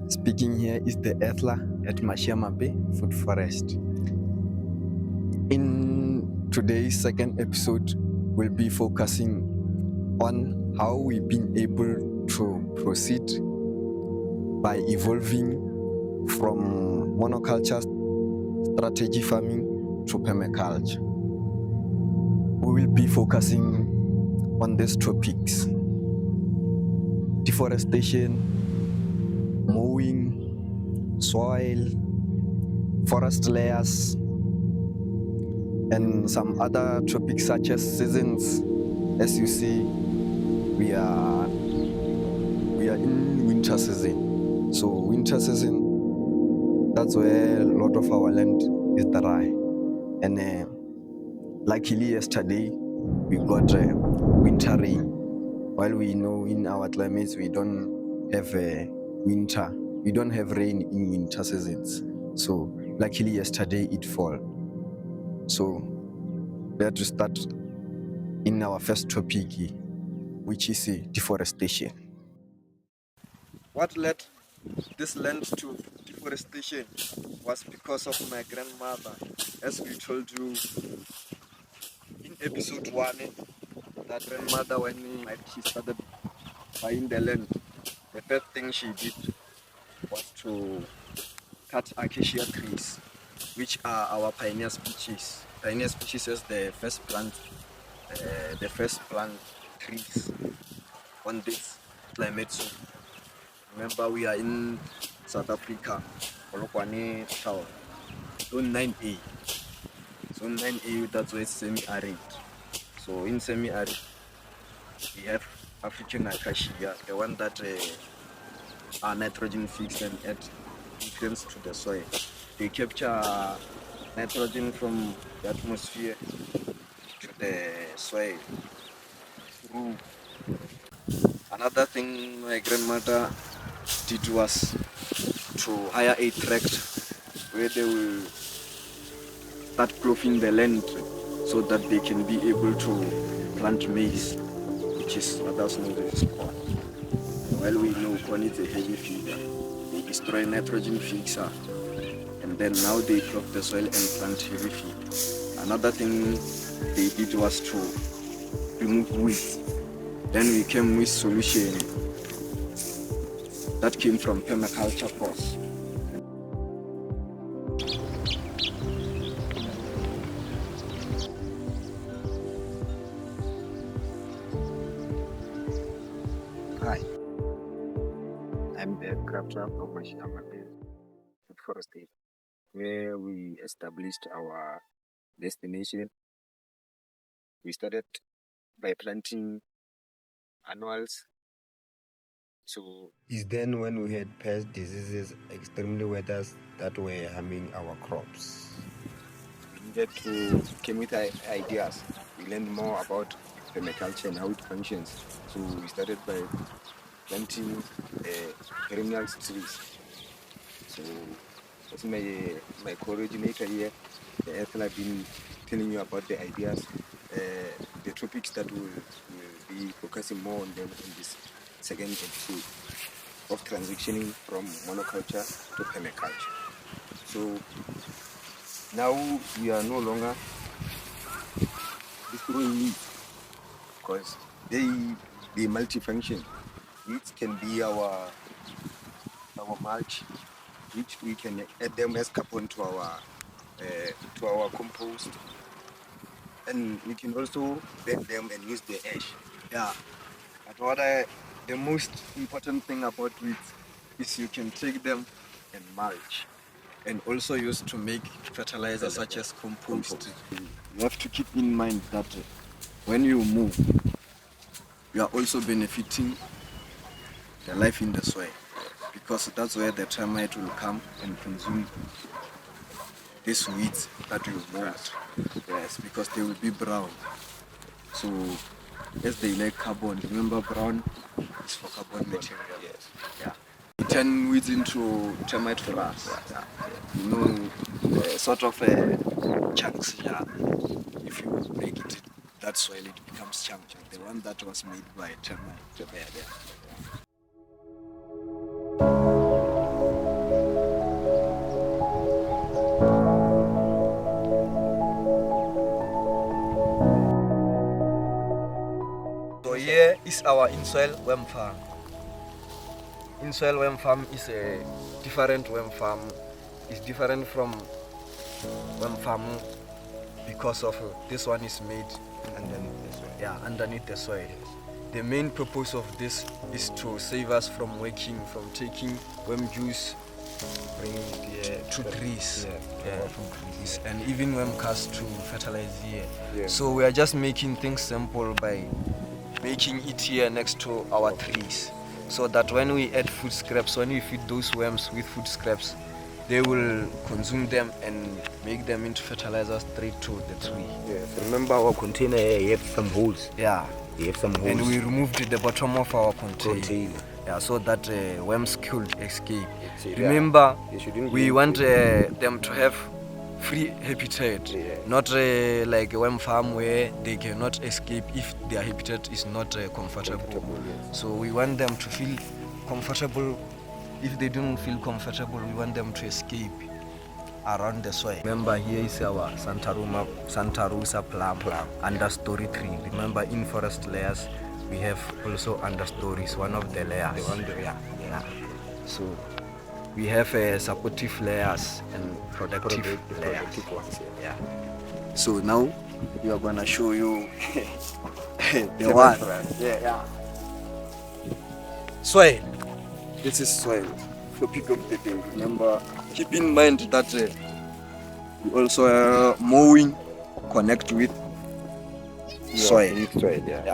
Speaking here is the Ethla at Mashiama Bay Food Forest. In today's second episode, we'll be focusing on how we've been able to proceed by evolving from monoculture strategy farming to permaculture. We will be focusing on these topics: deforestation, mowing, soil, forest layers, and some other topics such as seasons. As you see, we are in winter season. So winter season, that's where a lot of our land is dry. And luckily yesterday, we got winter rain. While we know in our climates we don't have winter, we don't have rain in winter seasons. So luckily yesterday it fall. So we have to start in our first topic, which is deforestation. What led this land to deforestation was because of my grandmother. As we told you in episode 1, that grandmother, when she started buying the land, the first thing she did was to cut acacia trees, which are our pioneer species. Pioneer species is the first plant trees on this climate zone. Remember, we are in South Africa, Polokwane town, zone 9A. Zone 9A, that's where it's semi-arid. So in semi-arid, we have African acacia, the one that are nitrogen fixed and add nutrients to the soil. They capture nitrogen from the atmosphere to the soil through. Another thing my grandmother did was to hire a tractor where they will start ploughing the land so that they can be able to plant maize, which is others know as corn. While we know corn is a heavy feeder, they destroy nitrogen fixer, and then now they plough the soil and plant heavy feed. Another thing they did was to remove weeds. Then we came with solution that came from permaculture course. Hi, I'm the crafter from Mashiama Bay Food Forest, where we established our destination. We started by planting annuals. So it's then when we had pest diseases, extremely weathers that were harming our crops. We needed to came with ideas. We learned more about permaculture and how it functions. So we started by planting perennial trees. So that's my co-originator here. The Ethel have been telling you about the ideas, the topics that we'll be focusing more on them in this second episode of transitioning from monoculture to permaculture. So now we are no longer destroying weeds because they multifunction. Weeds can be our mulch, which we can add them as carbon to our compost, and we can also bend them and use the ash. Yeah, but the most important thing about weeds is you can take them and mulch, and also use to make fertilizer such as compost. You have to keep in mind that when you move, you are also benefiting the life in the soil, because that's where the termite will come and consume these weeds that you moved. Yes, because they will be brown. So as they like carbon, remember brown is for carbon material. Yes. Yeah. You turn weeds into termite grass. Yeah. You know, sort of chunks. Yeah. If you break it, that soil it becomes chunks. The one that was made by termite. Yeah. our in-soil worm farm. In-soil worm farm is a different worm farm. It's different from worm farm because of this one is made underneath the soil. The main purpose of this is to save us from taking worm juice, bringing it to trees, and even worm cast to fertilizer. So we are just making things simple by making it here next to our trees, so that when we add food scraps, when we feed those worms with food scraps, they will consume them and make them into fertilizer straight to the tree. Remember our container here, you have some holes. You have some holes. And we removed the bottom of our container. So that worms could escape. Remember, we want them to have free habitat, not like a worm farm where they cannot escape if their habitat is not comfortable. So we want them to feel comfortable. If they don't feel comfortable, we want them to escape around the soil. Remember, here is our Santa Rosa plum understory tree. Remember, in forest layers, we have also understories, one of the layers. So we have supportive layers and productive layers. So now we are gonna show you the one. Soil. This is soil. Topic of the day. Remember, keep in mind that we also mowing connect with soil.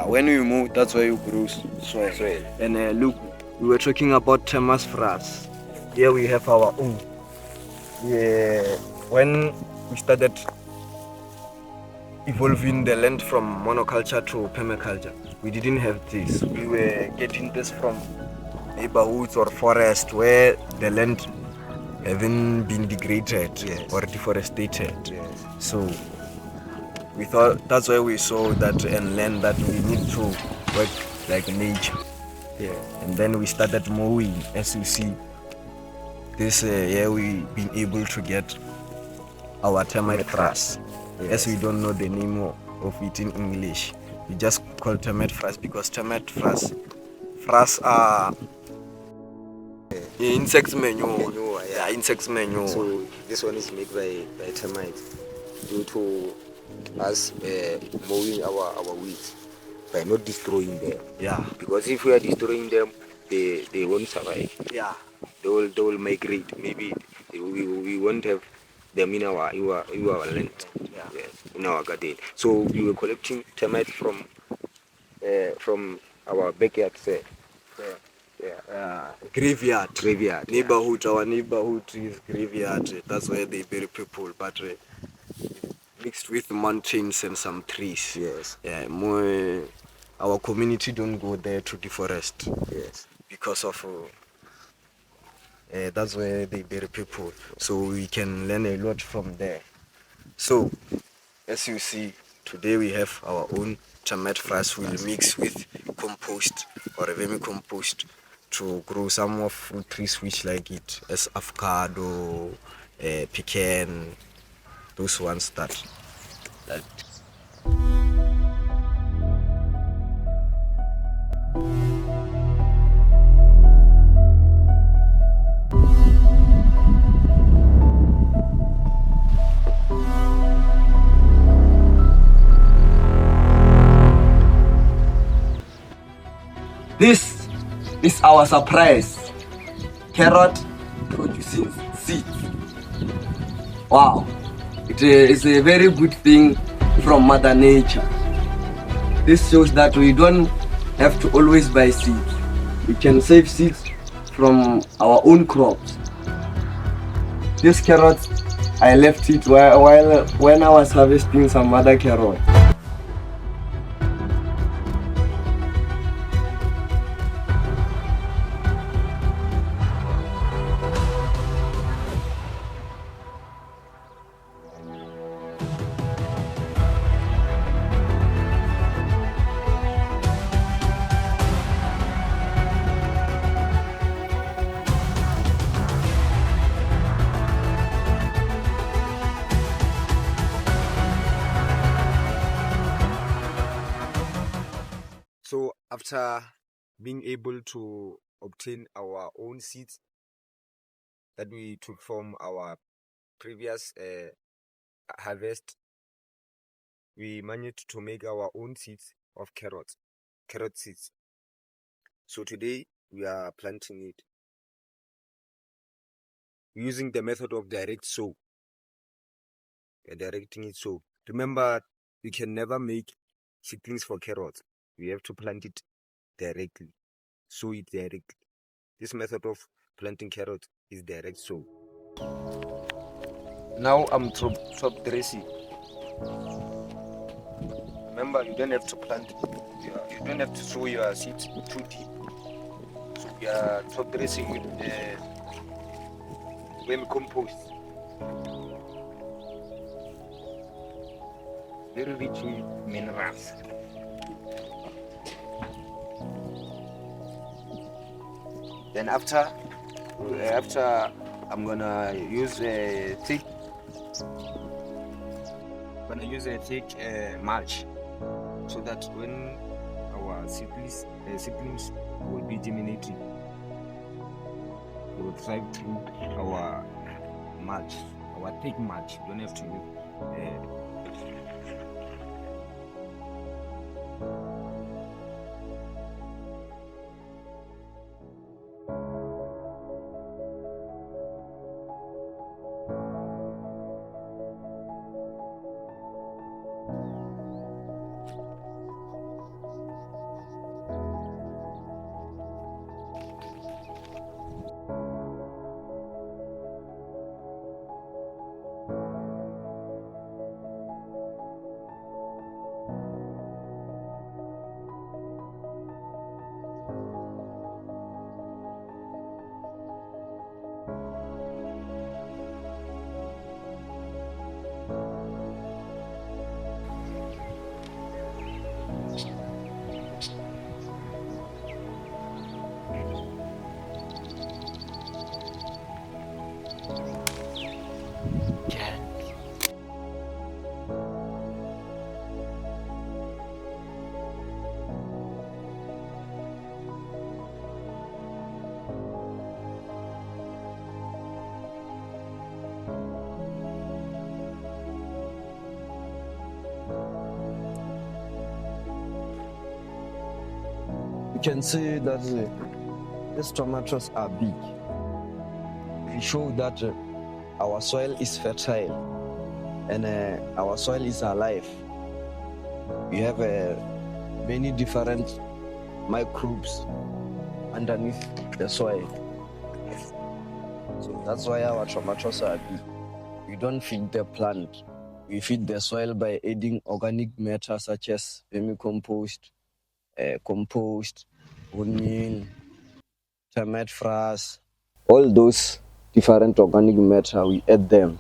When you mow, that's why you grow soil. And look, we were talking about permafrost. Here we have our own. When we started evolving the land from monoculture to permaculture, we didn't have this. We were getting this from neighborhoods or forest where the land haven't been degraded or deforested. So we thought, that's why we saw that and learned that we need to work like nature. And then we started mowing. As you see, this year we've been able to get our termite frass. As we don't know the name of it in English, we just call termite frass because termite frass are insect manure. Insect manure. So this one is made by termites due to us mowing our weeds by not destroying them. Because if we are destroying them, they won't survive. They will migrate. Maybe we won't have them in our land. In our garden. So we were collecting termites from our backyard. Graveyard. Neighborhood. Our neighborhood is graveyard. That's where they bury people, but mixed with mountains and some trees. Our community don't go there to deforest. Because of that's where they bury people. So we can learn a lot from there. So as you see, today we have our own termite frass. We'll mix with compost or a vermi-compost to grow some of fruit trees which like it, as avocado, pecan, those ones that. This is our surprise. Carrot producing seeds. Wow. It is a very good thing from Mother Nature. This shows that we don't have to always buy seeds. We can save seeds from our own crops. This carrot, I left it while when I was harvesting some other carrot. after being able to obtain our own seeds that we took from our previous harvest, we managed to make our own seeds of carrot seeds. So today we are planting it using the method of direct sow. We are directing it so. Remember, we can never make seedlings for carrots. We have to plant it directly, sow it directly. This method of planting carrots is direct sow. Now I'm top dressing. Remember, you don't have to plant, you don't have to sow your seeds too deep. So we are top dressing with the vermi-compost. Very rich with minerals. Then after I'm gonna use a thick mulch, so that when our seedlings will be germinating, they will thrive through our mulch, our thick mulch. You don't have to use can see that these tomatoes are big. We show that our soil is fertile and our soil is alive. We have many different microbes underneath the soil. So that's why our tomatoes are big. We don't feed the plant. We feed the soil by adding organic matter such as vermi-compost, compost, meal, termite frass, all those different organic matter, we add them,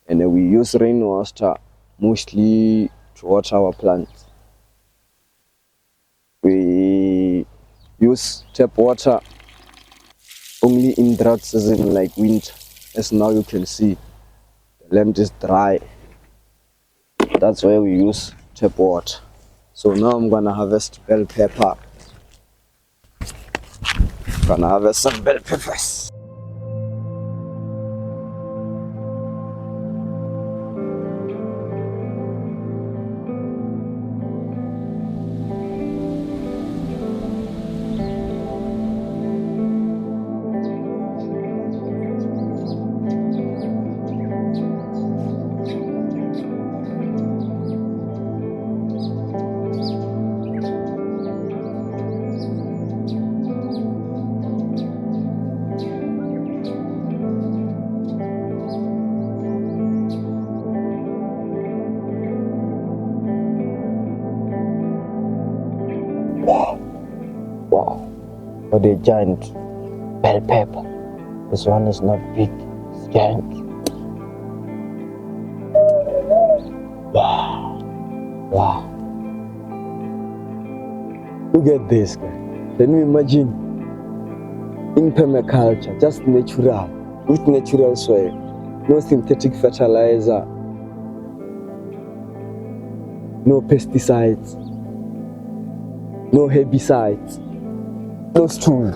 and we use rainwater mostly to water our plants. We use tap water only in drought season like winter. As now you can see, the land is dry. That's why we use tap water. So now I'm gonna harvest bell pepper. Gonna harvest some bell peppers. Wow, what a giant bell pepper. This one is not big, it's giant. Wow. Look at this guy. Can you imagine? In permaculture, just natural, with natural soil, no synthetic fertilizer, no pesticides. no herbicides. Those tools,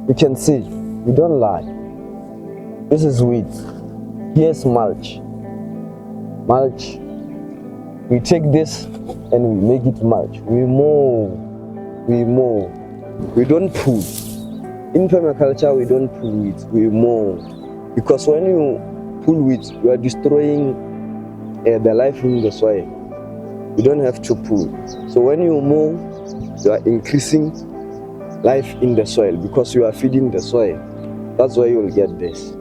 you can see, we don't lie. This is weeds. Here's mulch. Mulch. We take this and we make it mulch. We mow. We don't pull. In permaculture, we don't pull weeds. We mow. Because when you pull weeds, you are destroying the life in the soil. You don't have to pull. So when you mow, you are increasing life in the soil because you are feeding the soil. That's why you will get this.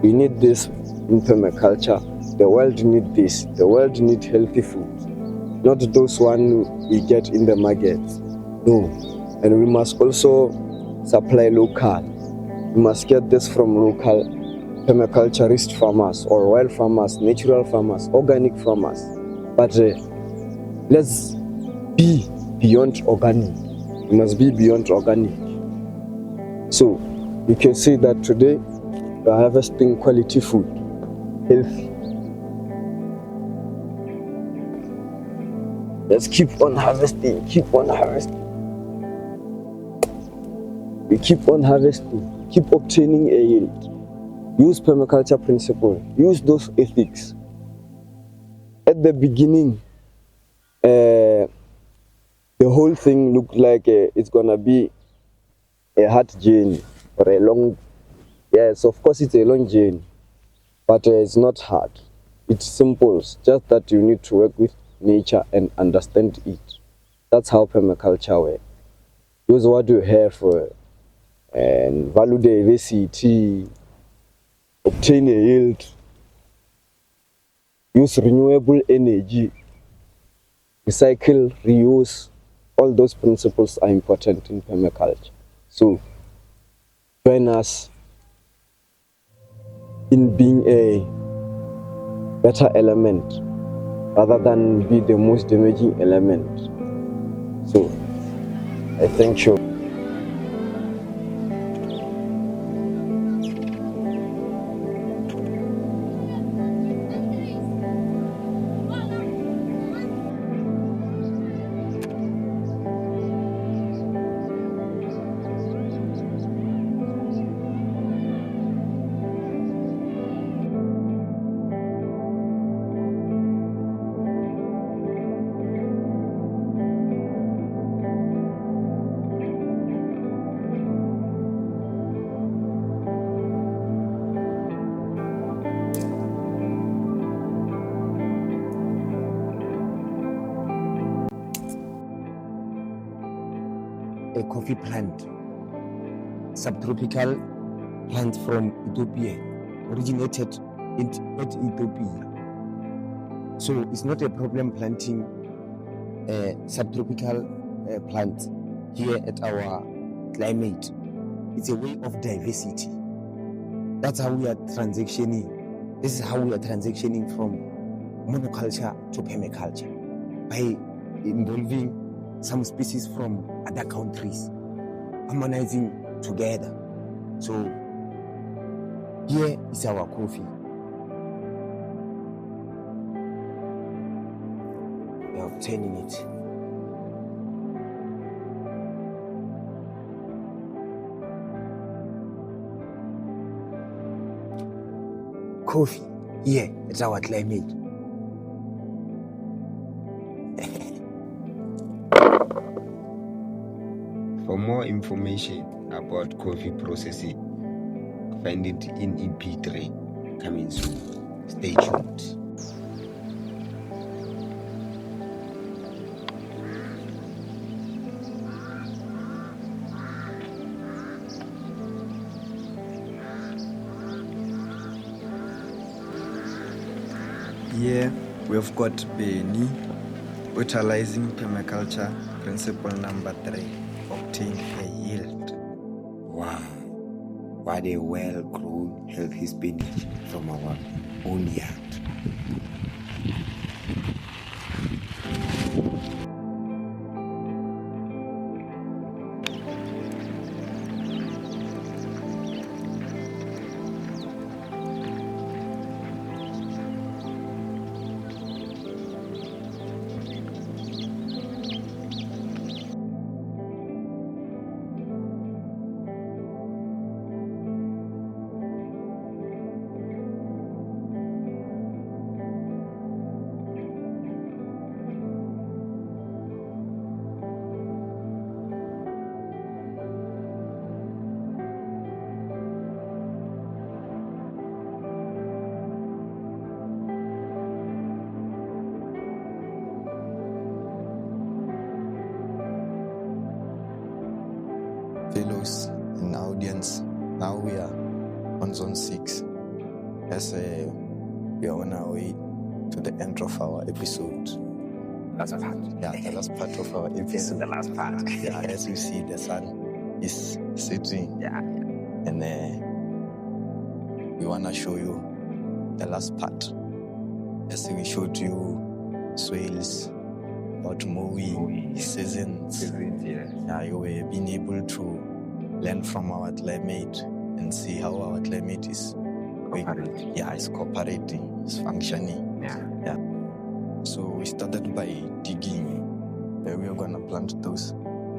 We need this in permaculture. The world need this. The world need healthy food, not those one we get in the market. No. And we must also supply local. We must get this from local permaculturist farmers or wild farmers, natural farmers, organic farmers. But let's be beyond organic. We must be beyond organic. So you can see that today we are harvesting quality food, healthy. Let's keep on harvesting, keep on harvesting. We keep on harvesting, keep obtaining a yield. Use permaculture principle, use those ethics. At the beginning, the whole thing looked like it's gonna be a hard journey or a long. Yes, of course it's a long journey, but it's not hard. It's simple. It's just that you need to work with nature and understand it. That's how permaculture works. Use what you have and value diversity, obtain a yield, use renewable energy, recycle, reuse. All those principles are important in permaculture. So join us in being a better element rather than be the most damaging element. So I thank you. A coffee plant, subtropical plant from Ethiopia, originated at Ethiopia. So it's not a problem planting subtropical plants here at our climate. It's a way of diversity. That's how we are transitioning. This is how we are transitioning from monoculture to permaculture by involving some species from other countries, harmonizing together. So here is our coffee. We are obtaining it. Coffee here, it's our climate. For more information about coffee processing, find it in EP3 coming soon. Stay tuned. Here we've got Benny utilizing permaculture principle number 3, obtain a yield. Wow, what a well-grown healthy spinach from our own yard. viewers and audience. Now we are on zone 6 as we are on our way to the end of our episode. Last part. Yeah, the last part of our episode. This is the last part. Yeah, as you see, the sun is setting. Yeah. And we want to show you the last part. As we showed you soils, about mowing, seasons. Yeah, you were being able to learn from our climate and see how our climate is cooperating. Yeah, it's cooperating, it's functioning. Yeah. So we started by digging where we are going to plant those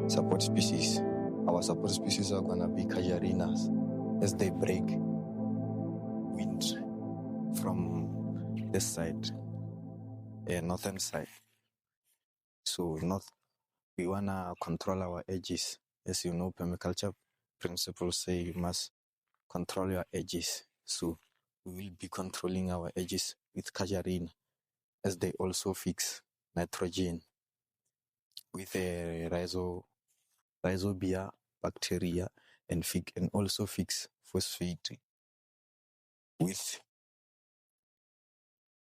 support species. Our support species are going to be casuarinas as they break wind from this side, northern side. So north, we want to control our edges. As you know, permaculture principles say you must control your edges. So we will be controlling our edges with casuarina, as they also fix nitrogen with a rhizobia bacteria and also fix phosphate with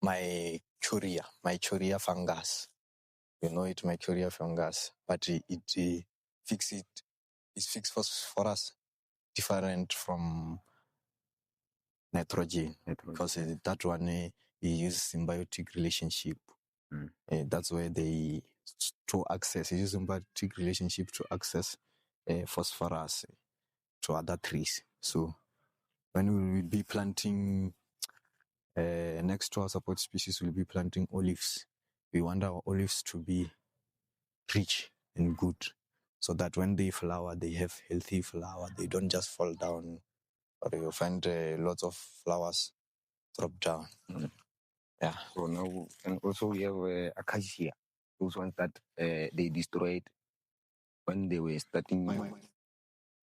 my choria fungus. You know it, my choria fungus, but it fix it. It's fixed for us different from nitrogen because that one we use symbiotic relationship. That's where they to access. You use symbiotic relationship to access phosphorus to other trees. So when we will be planting next to our support species, we'll be planting olives. We want our olives to be rich and good, so that when they flower, they have healthy flower. They don't just fall down, or you'll find lots of flowers drop down. Yeah. So now, and also we have acacia, those ones that they destroyed when they were starting.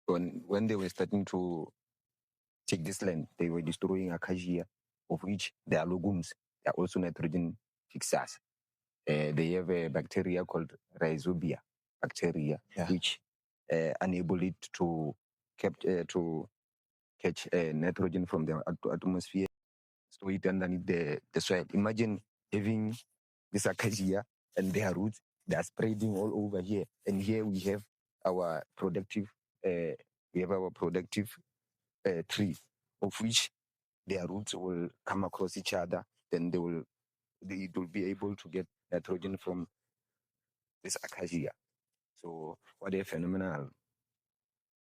When they were starting to take this land, they were destroying acacia, of which there are legumes. They are also nitrogen fixers. They have a bacteria called rhizobia bacteria, which enable it to catch nitrogen from the atmosphere, store it underneath the soil. Imagine having this acacia and their roots, they are spreading all over here. And here we have our productive tree, of which their roots will come across each other. Then it will be able to get nitrogen from this acacia. So what a phenomenal.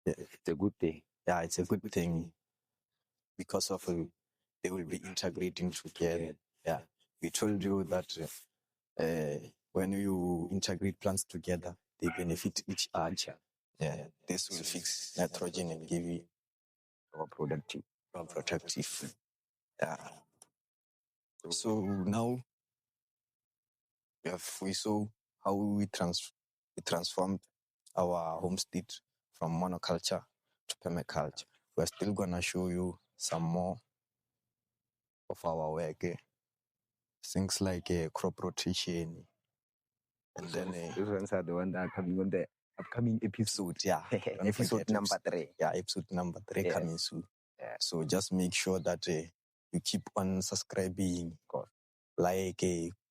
It's a good thing. Yeah, it's a good thing because of they will be integrating together. Yeah, we told you that when you integrate plants together, they benefit each other. Yeah, this will fix nitrogen and give you Our productive. Yeah. So now we saw how we transformed our homestead from monoculture to permaculture. We're still gonna show you some more of our work. Things like crop rotation. And then those ones are the ones that are coming on the upcoming episode. Yeah. Episode number 3. Yeah, episode number 3 coming soon. Yeah. So just make sure that you keep on subscribing, like,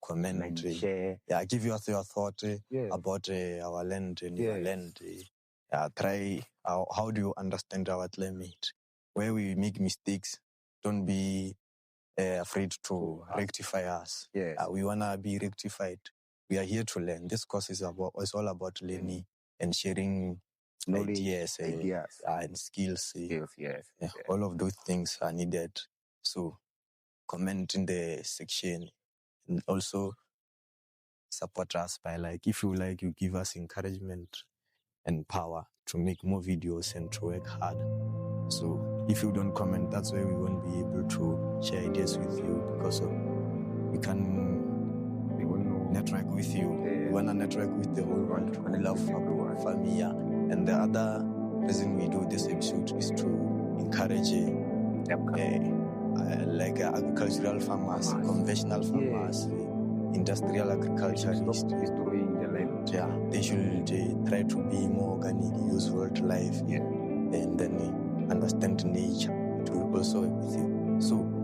comment, share. Yeah, give your thought about our land and your land. Try how do you understand our climate? Where we make mistakes, don't be afraid to rectify us. Yes. We wanna be rectified. We are here to learn. This course is all about learning and sharing knowledge, ideas and skills. Yes. All of those things are needed. So comment in the section and also support us by if you you give us encouragement and power to make more videos and to work hard. So if you don't comment, that's why we won't be able to share ideas with you, because we can network with you. We want to network with the whole world. We love our family. And the other reason we do this episode is to encourage agricultural farmers, conventional farmers, industrial agriculturists. Destroying the land. Yeah, they should try to be more organic, use wildlife. and then understand nature. It will also work with you. So